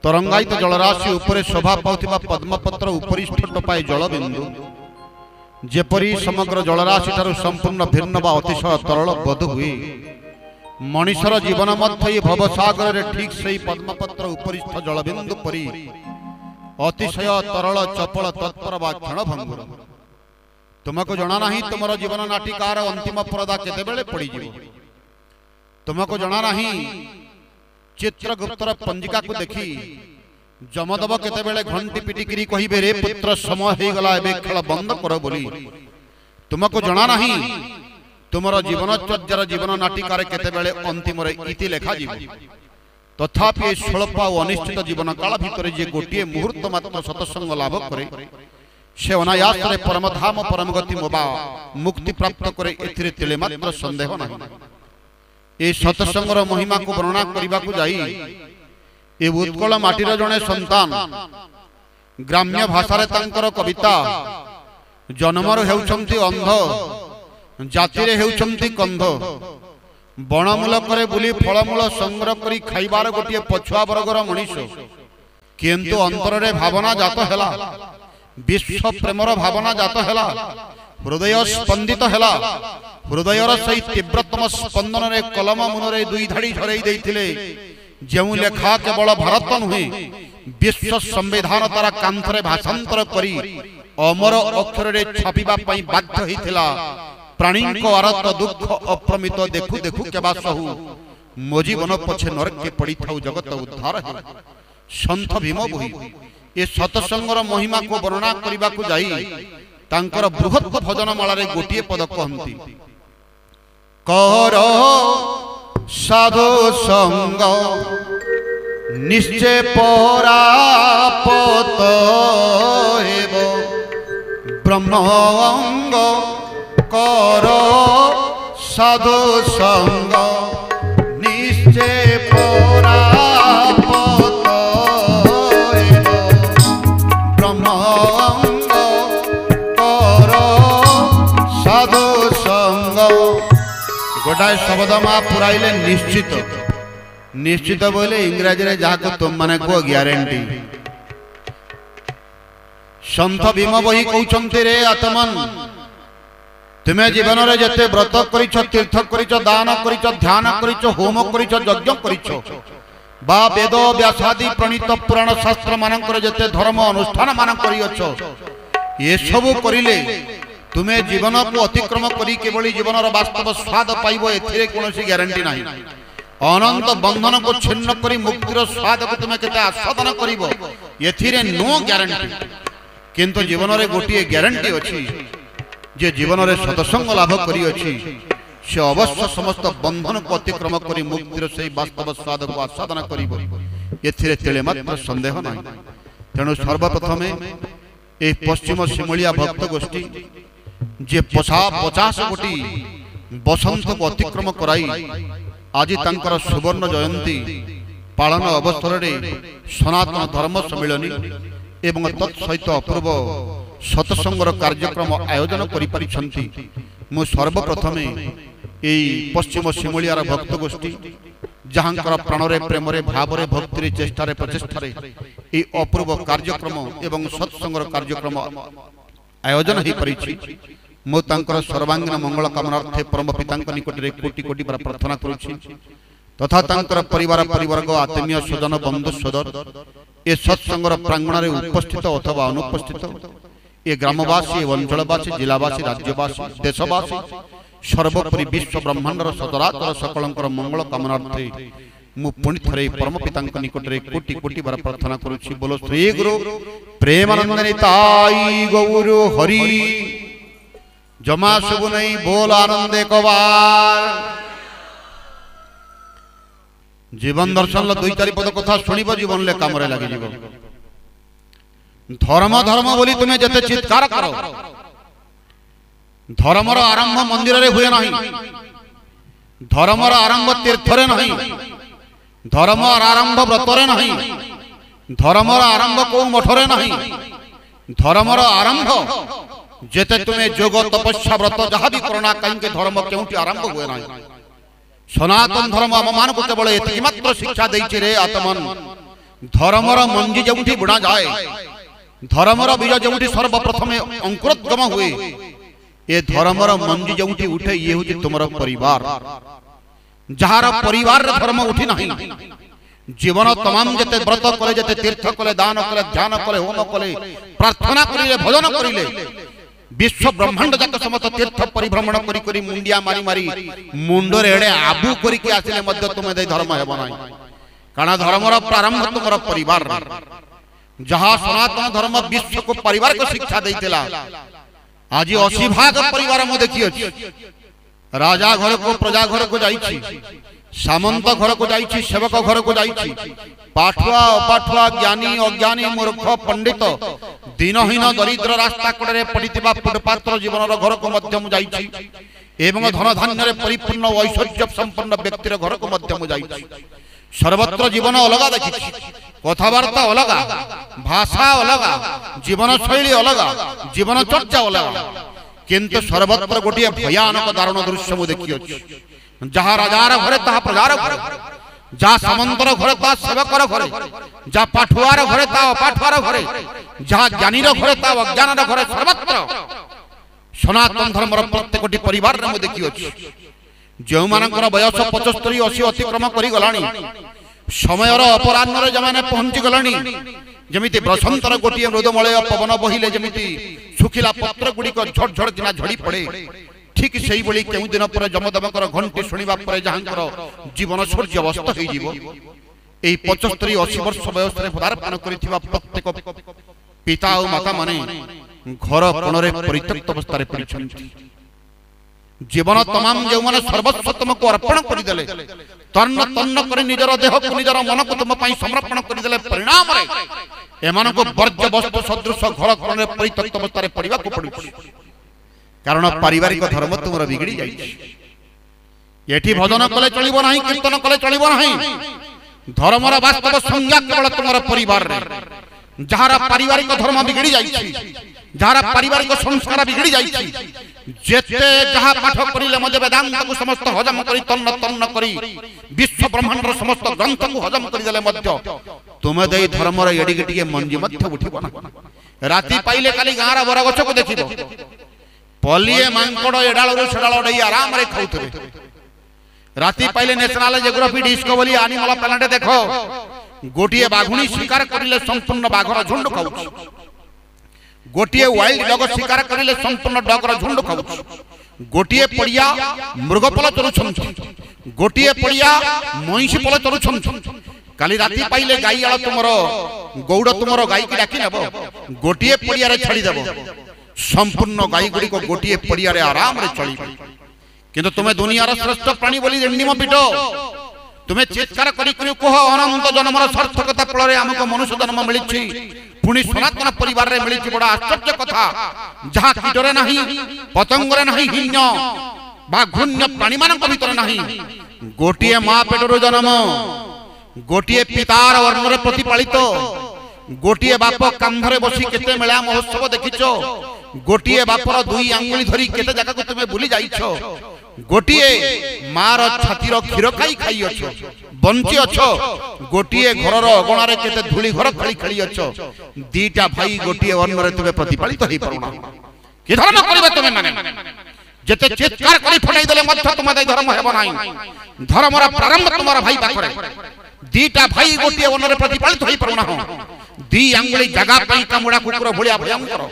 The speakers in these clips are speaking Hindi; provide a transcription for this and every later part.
तरंगायित जलराशि उपरे शोभा पाउथिबा पद्मपत्र उपरिष्ठ टोपाए जलबिंदु जेपरी समग्र जलराशि ठारू संपूर्ण भिन्न बा अतिशय तरल बोध हुए मनुष्यर जीवन मध्य भवसागर रे ठीक सही पद्मपत्र उपरिष्ठ जलबिंदु परी अतिशय तरल चपल तत्पर बा क्षणभंगुर तुमको जना नहीं तुमर जीवन नाटिकार अंतिम परदा केते बेले पड़ी जीवो तुमको जना नहीं चित्रगुप्तर पंजिका को देखी जमदब केते बेले घंटी पिटिकिरी कहिबे रे पुत्र समय हे गला एबे खेल बंद कर बोली तुमको जना नहीं तुमर जीवनचर्यार जीवन नाटिकार केते बेले अंतिम रे इति लेखा जीव तथापि स्वल्प और अनिश्चित जीवन काल भितर जे गोटे मुहूर्त मात्र सत्संग लाभ करे से अनायास रे परमधाम परमगति मोबा मुक्ति प्राप्त करे एथिरे तिले मात्र संदेह नहीं ए सत्संगर महिमा को वर्णना करबा को जाई ए उत्कल माटीर जणे संतान ग्राम्य भाषा रे तांकर कविता जन्मर हेउछंती अंध जाति रे हेउछंती कंध बणमूल करे बुली फलमूल संग्रह करी खाइबार गोटे पछुआ वर्गर मनीष किंतु अंतर रे भावना जात हेला विश्व प्रेमर भावना जात हेला हृदय स्पंदित हेला हृदयर सही तीव्रतम स्पंदन रे कलम मुन रे दुई धाड़ी झरई देथिले जेउ लेखा केवल भारत नुहे विश्व संविधान तारा कांथरे भाषांतर करी अमर अक्षर रे छापिबा पई बाध्य हिथिला प्राणी को आरत दुख अप्रमित देखु देखु केबा सहु मो जीवन पछे नरक के पड़ी थाउ जगत उद्धार है संत भीम बोही ए सत्संगर महिमा को वर्णना करबा को जाई तांकर बृहत भजन माला रे गोटिए पद कहंती कर साधु संग निश्चय परापत हेब ब्रह्मंग कर साधु संग निश्चय परापत हेब ब्रह्मंग कर साधु संग गोटाए शब्द मा पुराइले निश्चित निश्चित बोले इंग्रजी रे जाको तुम माने को ग्यारंटी संत भीम बही कहउछंती रे आत्मन तुमे जीवन रे जते व्रत करिछ तीर्थ करिछ दान करिछ ध्यान करिछ होम करिछ यज्ञ करिछ बा वेद व्यासादि प्रणीत पुराण शास्त्र मानकर जते धर्म अनुष्ठान मान करियछ ये सब करिले तुमे जीवन को अतिक्रम करी केवल जीवन वास्तव स्वाद पाइबो एथिरे कोनोसी ग्यारंटी नाही अनंत बंधन को छिन्न करी मुक्तिर स्वाद को तुमे केते आस्वादन करिवो एथिरे नो ग्यारंटी किंतु जीवन रे गोटिए ग्यारंटी अछि जे जीवन रे सत्संग लाभ करी अछि से अवश्य समस्त बंधन को अतिक्रम करी मुक्तिर से वास्तव स्वाद को आस्वादन करिवो एथिरे तेले मात्र संदेह नाही तेणु सर्वप्रथमे ए पश्चिम सिमलिया भक्त गोष्ठी जे 50 कोटी बसंत को अतिक्रम कराई आज तांकर सुवर्ण जयंती पालन अवसर रे सनातन धर्म सम्मेलनी एवं तत्सहित अपूर्व सत्संगर कार्यक्रम आयोजन करि परिछंती मु सर्वप्रथमे एई पश्चिम सिमलियार भक्त गोष्ठी जहांकर प्राणरे प्रेमरे भावरे भक्तिरे चेष्टारे प्रचेष्टारे ए अपूर्व कार्यक्रम एवं सत्संगर कार्यक्रम आयोजन ही परिछि मो तांकर सर्वांगीन मंगल कामनार्थे परम पितांक निकट रे कोटि कोटि बार प्रार्थना करूछि तथा तांकर परिवार परिवर्ग आत्मीय स्वजन बंधु सदर ए सत्संगर प्रांगण रे उपस्थित अथवा अनुपस्थित ए ग्रामवासी अंचलवासी जिलावासी राज्यवासी देशवासी सर्वोपरि विश्व ब्रह्मांडर सदराचर सकलंकर मंगल कामनार्थे मु पुनि थरे परम पितांक निकट रे कोटि कोटि बार प्रार्थना करूछि बोलो श्री गुरु प्रेमानंद निताई गौर हरि जमा शुभ नहीं बोल आनंद एक बार जीवन दर्शन दुई चारि पद कथा शुणिब जीवन ले काम लगे जीव धर्म धर्म बोली तुम्हें जते चित्कार करो धर्मर आरंभ मंदिर रे हुए नहीं धर्मर आरंभ तीर्थरे नहीं धर्मर आरंभ व्रतरे नहीं धर्मर आरंभ को मठरे नहीं धर्मर आरंभ जेते तुम्हें जोग तपस्या व्रत जहाँ भी करना कहीं धर्म क्योंकि आरंभ हुए ना सनातन धर्म आम मान को केवल एति मात्र शिक्षा देइछे रे आत्मन धर्मर मंजी जोठी बुणा जाए धर्मर बीज जोठी सर्वप्रथम अंकुरोद्गम हुए ए धर्मर मंजी जोठी उठे ये हूँ तुमर परिवार जार परिवार धर्म उठी नहीं जीवन तमाम जते व्रत कले जते तीर्थ कले दान कले ध्यान कले होम कले प्रार्थना करिले भजन करिले विश्व ब्रह्मांड जाक समस्त तीर्थ परिभ्रमण करी करी मुंडिया मारी मारी मुंडर एडे आबू करी के आसिले मध्य तुमे दे धर्म हेबो नाही कारण धर्मर प्रारंभ तुमर परिवार जहाँ सनातन धर्म विश्व को परिवार को शिक्षा देइतेला आज 80 भाग परिवार मु देखि अछि राजा घर को प्रजा घर को जाइछि सामंत घर को जाइछि सेवक घर को जाइछि पाठुआ अपाठुआ ज्ञानी अज्ञानी मूर्ख पंडित दीनहीन दरिद्र रास्ता कड़े पड़िथिबा फुटपात्र जीवन घर को मध्यम जाइछि एवं धन धान्य रे परिपूर्ण ऐश्वर्य संपन्न व्यक्तिर घर को मध्यम जाइछि सर्वत्र जीवन अलग देखिछि कथावार्ता अलग भाषा अलग जीवन शैली अलग जीवन चर्चा अलग किंतु सर्वत्र गोटे भयानक दारुण दृश्य मु देखि अछि जहाँ राजार घरे ता प्रजार घरे जा सामंतर घरे ता सेवकर घरे जा पाठुआर घरे ता अपाठुआर घरे जहाँ ज्ञानीर घरे ता अज्ञानर घरे सर्वत्र सनातन धर्मर प्रत्येकटी परिवार मु देखि अछि जो मानकर बयस 75-80 अतिक्रम करी गलानी समयर अपराह्न जमाने पहुंची गलानी जमिति बसंतर गोटे मृदुमलय पवन बहिले जमिति सुखिला पत्र गुड़िक झड़झड़ दिना झड़ी पड़े ठीक सही बड़ी केउ दिन पर जमदमकर घंटी सुनिबा पर जहांकर जीवन सूर्यवस्त हो जीवो एई 75-80 वर्ष बयस रे पदार्पण करिथिबा प्रत्येक पिता और माता माने घर कोणरे परित्यक्त अवस्था रे पड़िछन्ति जीवन तमाम जो माने सर्वस्व तुमको अर्पण कर देले तन्न तन्न कर निजर देह को निजर मन को तुम पई समर्पण कर देले परिणाम रे एमान को वर्ज्य वस्तु सदृश घर कोणरे परित्यक्त अवस्था रे पड़िबा को पड़ुछि कारण पारिवारिक धर्म तुमर बिगड़ी जाइछि एठी भजन कले चलिबो नाही कीर्तन कले चलिबो नाही धर्मर वास्तव संज्ञा केवल तुमर परिवार रे जहारा पारिवारिक धर्म बिगड़ी जाइछि जहारा पारिवारिक संस्कार बिगड़ी जाइछि जेते जहा पाठ करिले मजे वेदांत को समस्त हजम करी तन्न तन्न करी विश्व ब्रह्मांड रो समस्त ग्रंथ को हजम करी देले मध्य तुमे देई धर्म रो एडी गटिके मंजी मध्य उठिबो ना राती पाइले खाली गारा बरा गछ को देखिबो पलिए मांकड़ एडाल रो छडाल डई आराम रे खाउतबे राती पाइले national geography discovery animal planet देखो गोटिए बाघुणी शिकार करिले संपूर्ण बाघर झुंड खाउछ गोटिए वाइल्ड डग शिकार करिले संपूर्ण डगर झुंड खाउछ गोटिए पड़िया मृगपल चरुछन गोटिए पड़िया महिषी पल चरुछन काली राती पाइले गाई आळ तुमर गौड़ तुमर गाई की डाकी नेबो गोटिए पड़िया रे छाड़ी देबो संपूर्ण गाई गुडी को गोटिए पड़िया रे आराम रे चलिबो किंतु तुमे दुनियार श्रेष्ठ प्राणी बोली निम पिटो तुम्हें चित्कार करी कह अनंत जन्मर सार्थकता फल आमको मनुष्य जन्म मिली पुणी सनातन परिवार रे मिली बड़ा आश्चर्य कथा जहाँ कीटरे नहीं पतंगरे नहीं हिन्न बा घून्य प्राणी मानक भीतर नहीं गोटिए माँ पेटर जन्म गोटिए पितार वर्ण प्रतिपालित गोटिए बाप कांधरे बसी केते मेला महोत्सव देखिछ गोटिए बापर दुई आंगुली धरी केते जगह को तुमे भूली जाइछ गोटिए मार छातीर क्षीर खाई खाई अछ बंची अछ गोटिए घरर अगणारे केते धूली घर खेली खेली अछ दीटा भाई गोटिए वर्ण रे तुमे प्रतिपालित होई परुना कि धर्म करिवे तुमे माने जेते चित्कार करी फटाई देले मध्य तुमे दे धर्म हेबो नाही धर्मर प्रारंभ तुमर भाई पाखरे दीटा भाई गोटिए वर्ण रे प्रतिपालित होई परुना हो दी आंगुली जगह पई कामुडा कुकुर भलिया भयंकर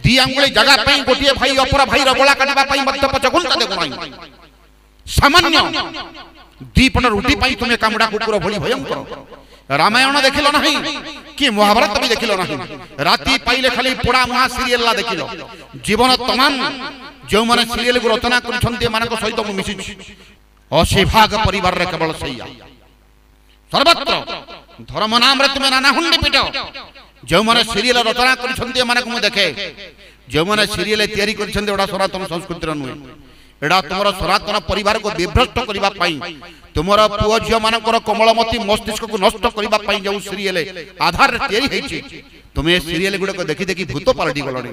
दी आंगुली जगह पई गोटिए भाई अपर भाई र गोला काटबा पई मध्य पच गुंटा देखु नाही सामान्य दीपन रुटी पई तुमे कामुडा कुकुर भली भयंकर रामायण देखिलो नाही कि महाभारत भी देखिलो नाही राती पाइले खाली पोड़ा मुहा सीरियल ला देखिलो जीवन तमाम जो माने सीरियल को रचना करछन्ते मानक सहित मु मिसिछ 80 भाग परिवार रे केवल सैया सर्वत्र धर्म नाम रे तुमे नाना हुंडी पिटो जो माने सीरियल रचना करछन्ते मानक मु देखे जो माने सीरियल तयारी करछन्ते ओडा सनातन संस्कृति नुहे एडा तुमर सनातन परिवार को विभ्रष्ट करिबा पई तुमर पुओ झियो मानकर कोमलमती मस्तिष्क को नष्ट करिबा पई जो सीरियल आधार रे तयारी हेछि तुमे सीरियल गुडा को देखि देखि भूत पलटी गलणी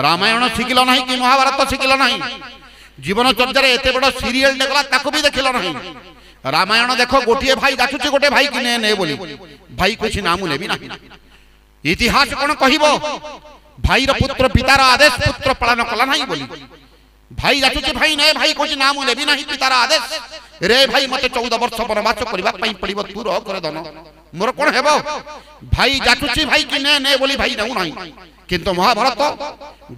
रामायण शिखिलो नाही कि महाभारत शिखिलो नाही जीवन चर्चा रे एते बड़ सीरियल देखला ताको भी देखिलो नाही रामायण देख गोटे भाई जाचुची गोटे भाई कि ने बोली भाई कुछ ना मु नेबी ना इतिहास कौन कहबो भाई रो पुत्र पितार आदेश पुत्र पालन कला नहीं बोली भाई जाचुची भाई ने भाई कुछ ना मु नेबी नहीं पितार आदेश रे भाई मते 14 वर्ष वनवास करबा पई पड़िबो तू रह करे दन मोर कोन हेबो भाई जाचुची भाई कि ने बोली भाई नउ नहीं किंतु महाभारत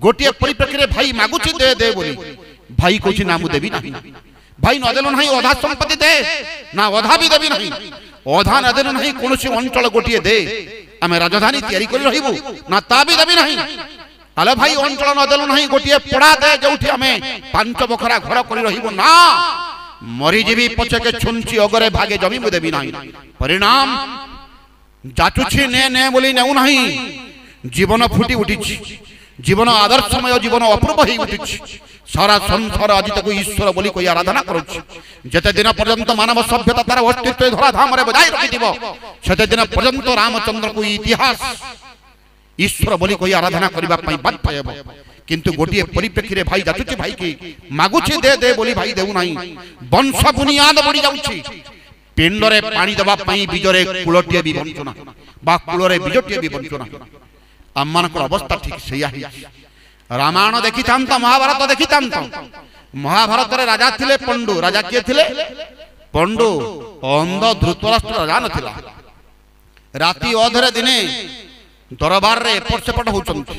गोटे परिप्रेक्षी रे भाई मागुची दे दे बोली भाई कुछ ना मु देबी नहीं भाई नदेलो नहीं अधा संपत्ति दे ना अधा भी देबी नहीं अधा नदेलो नहीं कोनोसी अंचल गोटिए दे आमे राजधानी तैयारी करि रहिबु ना ता भी देबी नहीं आले भाई अंचल नदेलो नहीं गोटिए पड़ा दे जोठी आमे पांच बखरा घर करि रहिबु ना मरी जीवी पछे के छुंची अगरे भागे जमी मु देबी नहीं परिणाम जाचुची ने बोली नेउ नहीं जीवन फुटी उठिछि जीवन आदर्शमय जीवन अपूर्व ही उठिछि सारा संसार आज तक ईश्वर बोली कोई आराधना करुछि जते दिन पर्यंत मानव सभ्यता तार अस्तित्व धरा धाम रे बजाय रखिथिबो सेते दिन पर्यंत रामचंद्र को इतिहास ईश्वर बोली कोई आराधना करबा पई बाध्य हेबो किंतु गोटे परिप्रेक्षी रे भाई जाचुची भाई की मागुछि दे दे बोली भाई देउ नाही वंश बुनियाद बढी जाउछि पिंड रे पानी दबा पई बिजरे कुलटिए भी बंचना बा कुल रे बिजटिए भी बंचना आमान को अवस्था ठीक सैया ही रामायण देखी थांत महाभारत देखी थांत महाभारत रे राजा थिले पंडु राजा के थिले पंडु अंध धृतराष्ट्र राजा नथिला राती अधरे दिने दरबार रे एपट सेपट होचंती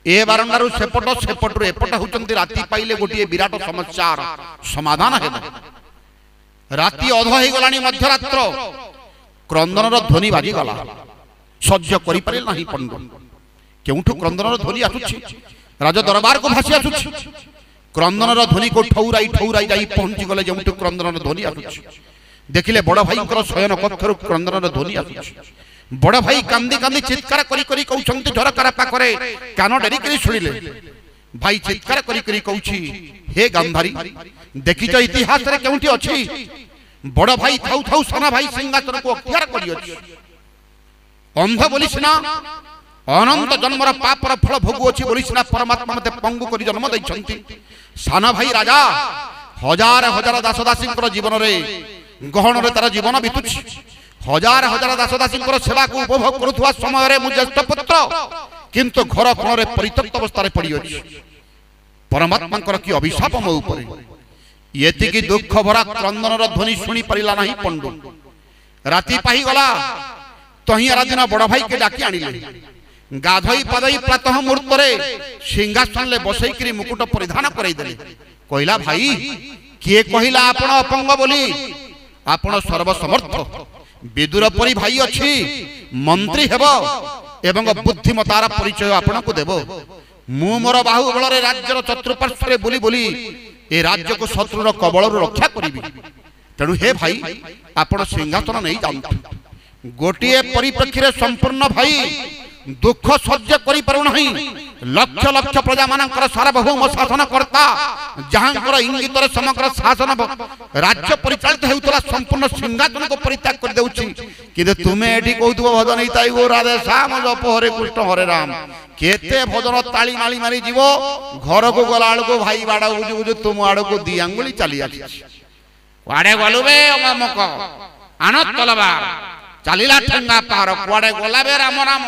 ए बारंडारु सेपट सेपट रे एपट होचंती राती पाइले गोटिए विराट समस्यार समाधान हेबो राती अध हे गलानी मध्यरात्र क्रंदन रो ध्वनि बाजी गला सह्य करि पारे नाही पंडु केउठु क्रंदन रो ध्वनि आसुछि राजा दरबार को भासी आसुछि क्रंदन रो ध्वनि को ठौराई ठौराई जाई पहुंची गले जेउठु क्रंदन रो ध्वनि आसुछि देखिले बड़ भाई कर शयन कक्षरु क्रंदन रो ध्वनि आसुछि बड़ भाई कांदी कांदी चित्कार करी करी कहउछंती झरकार पाखरे कान डेरी करी सुनिले भाई चित्कार करी करी कहउछि हे गांधारी देखिछ इतिहास रे केउठी अछि बड़ भाई थाउ थाउ साना भाई सिंहासन को अख्तियार करी अछि अंध बोली सिना अनंत जन्मर पापर फल भोगु अछि बोली सिना परमात्मा मते पंगु करी जन्म दैछंती साना भाई राजा हजार हजार दासदासी जीवन रे गहन रे तार जीवन बितुछि हजार हजार दासदासी सेवा को उपभोग करुवा समय रे मु ज्येष्ठ पुत्र किंतु घर कोण रे परित्यक्त अवस्था रे पड़ी अछि परमात्मा की अभिशाप मो ऊपर यति की दुख भरा क्रंदन रो ध्वनि सुनी परिला नाही पंडु राती पाही गला तही आराधना बड़ भाई के डाकी आनिले गाधई पादई प्रातः मुहूर्त रे सिंहासन ले बसई करी मुकुट परिधान करई देले कहला भाई किए कहिला आपण अपंग बोली आपण सर्वसमर्थ विदुर परि भाई अछि मंत्री हेबो एवं बुद्धिमतार परिचय आपण को देबो मु मोर बाहुबल रे राज्यर चतुर्पार्श्व रे बोली बोली ए राज्य को शत्रुर कबल रु रक्षा करिबी तेणु हे भाई आपण सिंहासन नहीं जांतु गोटिए परिप्रेक्षी रे संपूर्ण भाई दुख सह्य करि पारु नहीं लक्ष लक्ष प्रजा मानकर सार्वभौम शासन करता जहांकर इंगित रे समग्र शासन राज्य परिचालित हेउतला संपूर्ण सिंहासन को परित्याग कर देउछि कि तुमे एठी कहउतबो भजन हिताई गो राधे श्याम जप हरे कृष्ण हरे राम केते भजन ताली माली मारी जीवो घर को गला आड़ भाई बाड़ा बुझु बुझु तुम आड़ को दी अंगुली चली आछि वाडे गलु बे अमक आनत तलवार चलिला ठंगा पार कुआडे गला बे राम राम